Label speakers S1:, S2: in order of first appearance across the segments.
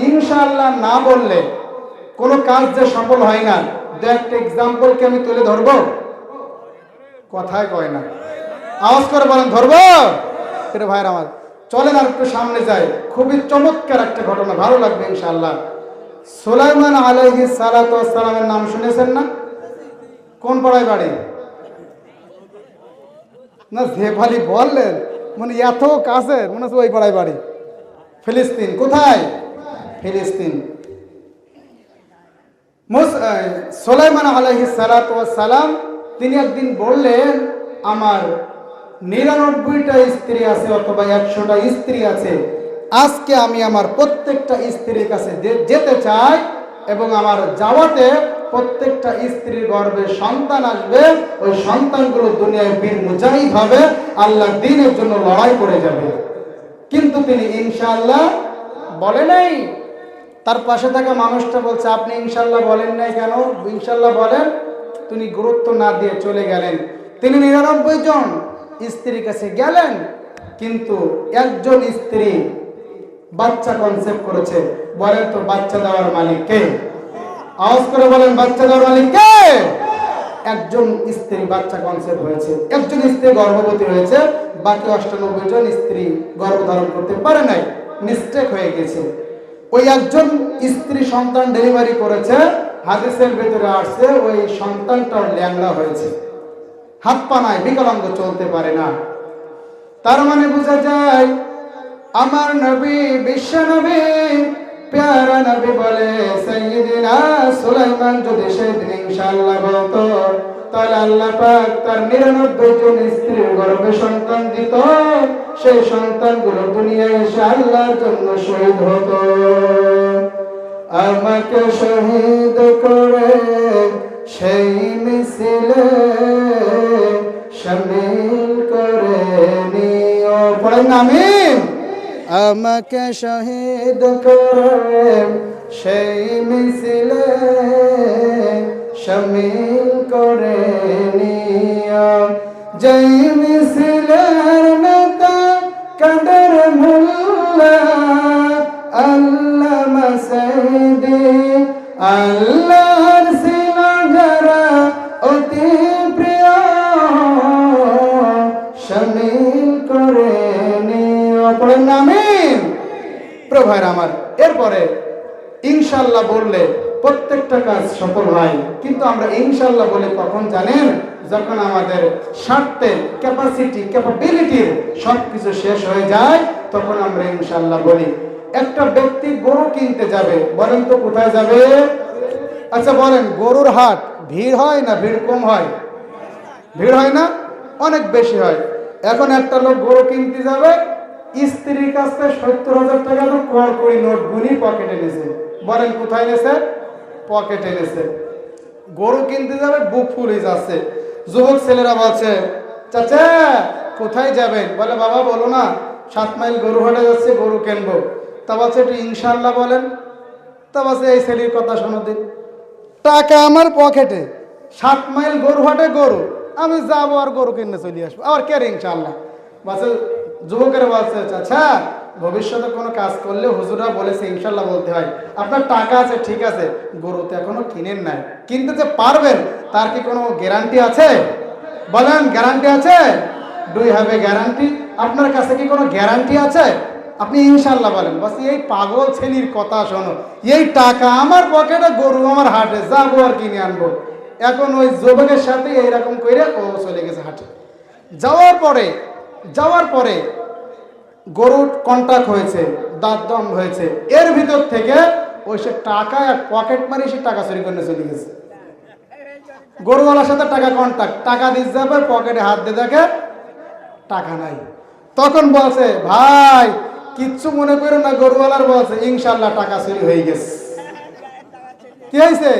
S1: ইনশাআল্লাহ না বললে কোনো কাজ যে সফল হয় না। দু একটা এক্সাম্পলকে আমি তুলে ধরবো, কথায় কয় না, আওয়াজ করে বলেন ধরবো। এটা ভাইরা আমার, চলেন আর একটু সামনে যাই। খুবই চমৎকার একটা ঘটনা, ভালো লাগবে ইনশাআল্লাহ। সুলাইমান আলাইহিস সালাতু ওয়াস সালামের নাম শুনেছেন না? কোন পাড়ায় বাড়ি? না যে ভালি বললেন মানে এত কাছে, মনে হচ্ছে ওই পাড়ায় বাড়ি। ফিলিস্তিন। কোথায়? ফিলিস্তিন। সুলাইমান আলাইহিস সালাতু ওয়াস সালাম তিনি একদিন বললেন, আমার 99টা স্ত্রী আছে অথবা 100টা স্ত্রী আছে, আজকে আমি আমার প্রত্যেকটা স্ত্রীর কাছে যেতে চাই এবং আমার যাওয়াতে প্রত্যেকটা স্ত্রীর গর্ভে সন্তান আসবে, ওই সন্তানগুলো দুনিয়ায় বীর মুজাহিদ হবে, আল্লাহর দ্বীনের জন্য লড়াই করে যাবে। কিন্তু তিনি ইনশাআল্লাহ বলে নাই। তার পাশে থাকা মানুষটা বলছে, আপনি ইনশাআল্লাহ বলেন নাই কেন? ইনশাআল্লাহ বলেন। তিনি গুরুত্ব না দিয়ে চলে গেলেন। তিনি 99 জন স্ত্রীর কাছে গেলেন, কিন্তু একজন স্ত্রী বাচ্চা কনসেপ্ট করেছে। বলেন তো বাচ্চা দেওয়ার মালিক কে? আওয়াজ করে বলেন, বাচ্চা দেওয়ার মালিক কে? একজন স্ত্রী বাচ্চা কনসেপ্ট হয়েছে, একজন স্ত্রী গর্ভবতী হয়েছে, বাকি 98 জন স্ত্রী গর্ভধারণ করতে পারে নাই, মিস্টেক হয়ে গেছে। ওই একজন স্ত্রী সন্তান ডেলিভারি করেছে, হাদিসের ভিতরে আসছে ওই সন্তানটাও ল্যাংড়া হয়েছে, হাত পা নাই, বিকলাঙ্গ, চলতে পারে না। তার মানে বোঝা যায় আমার নবী, বিশ্ব নবী, প্যারা নবী বলে সাইয়্যিদিনা সুলাইমান যদি সেদিন ইনশাআল্লাহ বলতো, তাহলে আল্লাহ পাক তার 99 জন স্ত্রীর গর্ভে সন্তান দিত, সেই সন্তানগুলো দুনিয়ায় এসে আল্লাহর জন্য শহীদ হতো। আমাকে শহীদ করে সেই মিছিলে শামিল করে নিও, পড়েন আমিন। আমাকে শহীদ করে সেই মিছিলে শামিল করে নিও, যেই মিছিলের নেতা কাদের মোল্লা আল্লামা সাইদি, আল্লাহর ছিল যারা অতি প্রিয়, শামিল করে নিও, পড়েন আমিন। প্রভার আমার, এরপরে ইনশাআল্লাহ বললে প্রত্যেকটা কাজ সফল হয়। কিন্তু আমরা ইনশাআল্লাহ বলে কখন জানেন? যখন আমাদের স্বার্থের, ক্যাপাসিটি, ক্যাপাবিলিটির সবকিছু শেষ হয়ে যায়, তখন আমরা ইনশাআল্লাহ বলি। একটা ব্যক্তি গরু কিনতে যাবে, বলেন তো কোথায় যাবে? আচ্ছা বলেন, গরুর হাট ভিড় হয় না ভিড় কম হয়? ভিড় হয় না? অনেক বেশি হয়। এখন একটা লোক গরু কিনতে যাবে, স্ত্রীর কাছে 70,000 টাকা তো কড়কড়ি নোট গুনি পকেটে নিয়েছে। বলেন কোথায় নিয়েছে? পকেটে নিয়েছে। গরু কিনতে যাবে, বুক ফুল হয়ে যাচ্ছে। যুবক ছেলেরা বলছে, চাচা কোথায় যাবেন? বলে বাবা বলো না, 7 মাইল গরু হাটে যাচ্ছে, গরু কিনবো। তা বলছে একটু ইনশাআল্লাহ বলেন। তা বলছে এই ছেলের কথা শোনো দিন, টাকা আমার পকেটে, 7 মাইল গরু হাটে গরু, আমি যাবো আর গরু কিনে চলে আসবো, আবার কে ইনশাআল্লাহ। বলছে যুবকেরা বলছে, আচ্ছা ভবিষ্যতে কোনো কাজ করলে হুজুরা বলেছে ইনশাআল্লাহ বলতে হয়। আপনার টাকা আছে ঠিক আছে, গরু তো এখনো কিনেন নাই, কিনতে যে পারবেন তার কি কোনো গ্যারান্টি আছে? বলেন গ্যারান্টি আছে? Do you have a guarantee? আপনার কাছে কি কোনো গ্যারান্টি আছে? আপনি ইনশাআল্লাহ বলেন। বাস এই পাগল ছেলের কথা শোনো, এই টাকা আমার পকেটে, গরু আমার হাটে, যাবো আর কিনে আনবো। এখন ওই যুবকের সাথে এইরকম করে ও চলে গেছে হাটে। যাওয়ার পরে গরুর কন্ট্রাক্ট হয়েছে, দাম হয়েছে, এর ভিতর থেকে ওই সে টাকা এক পকেট মারি সে টাকা চুরি করে চলে গেছে। গরুওয়ালার সাথে টাকা কন্ট্রাক্ট, টাকা দিতে যাবে, পকেটে হাত দিয়ে দেখে টাকা নাই। তখন বলছে ভাই কিচ্ছু মনে করো না, গরুওয়ালার বলছে ইনশাআল্লাহ টাকা চুরি হয়ে গেছে। কি হয়েছে?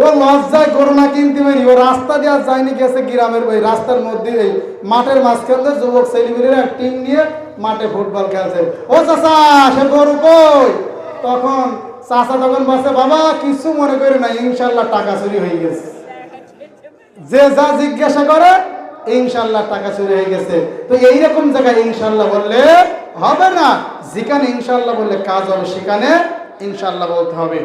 S1: ও লজ্জায় গরু না কিনতে পারি, ও রাস্তা দিয়ে যায়নি, গেছে গ্রামের ওই রাস্তার মধ্যে, এই মাঠের মাঝখানে যুবক ছেলেমেয়েরা টিম নিয়ে মাঠে ফুটবল খেলছে। ও চাচা সে গরু কই? তখন চাচা তখন বলছে বাবা কিছু মনে করি না, ইনশাআল্লাহ টাকা চুরি হয়ে গেছে। যে যা জিজ্ঞাসা করে ইনশাআল্লাহ টাকা চুরি হয়ে গেছে। তো এইরকম জায়গায় ইনশাআল্লাহ বললে হবে না, যেখানে ইনশাআল্লাহ বললে কাজ হবে সেখানে ইনশাআল্লাহ বলতে হবে।